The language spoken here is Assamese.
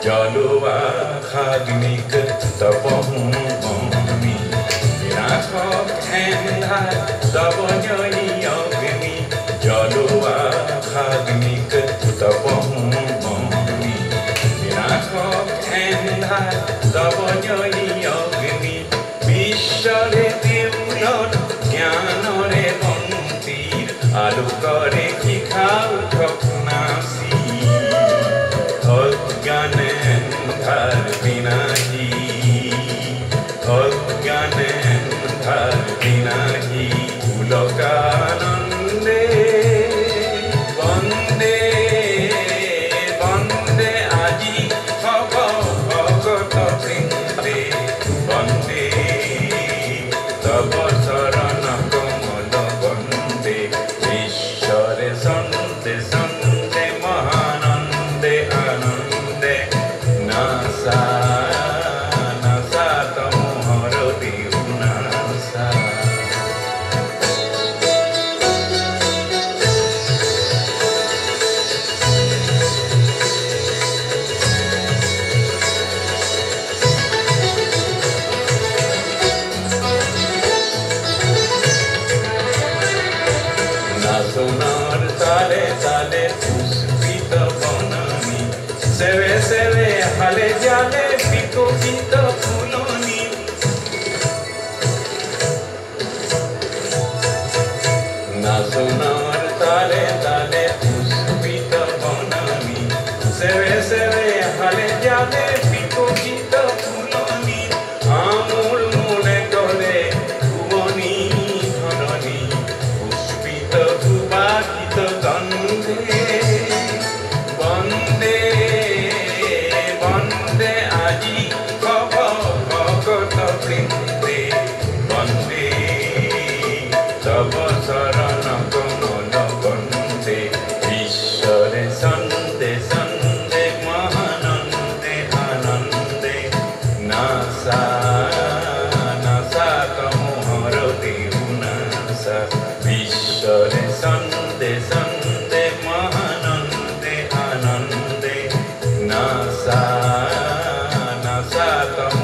জলোৱা খাগ্নিক তপমনি বিনাশক এন্ধাৰ তপজয়ী অগ্নি জলোৱা খাগ্নিক তপমনি বিনাশক এন্ধাৰ তপজয়ী অগ্নি বিশ্বৰে দেউলত জ্ঞানৰে বন্তিৰ আলোকৰে শিখা উঠক নাচি অজ্ঞান এন্ধাৰ বিনাশী অজ্ঞান এন্ধাৰ বিনাশী পুলকানন্দে বন্দে বন্দে আজি ভৱ ভগত বৃন্দে বন্দে তব চৰণ কমল বন্দে ঈশ্বৰে সন্দে সন্দে মহানন্দে আনন্দে নাসা নাসা তমোহৰ দিও নাসা সোনার তালে তালে পুষ্পিত বননি সেবে সেবে হালে জালে বিকশিত ফুলনি না সোনার তালে তালে পুষ্পিত বননি সেবে সেবে হালে জালে বিকশিত ফুলনি আমূল মূলে গলে ভুবনী ধরণী সুবাসিত গন্ধে বন্দে বন্দে আজি ভৱ ভগত বৃন্দে বন্দে তব চৰণ কমল বন্দে ঈশ্বৰে সন্দে সন্দে মহানন্দে আনন্দে নাসা নাসা তমোহৰ দিও নাসা ঈশ্বৰে সন্দে সন্দে মহানন্দে আনন্দে নাসা নাসা তম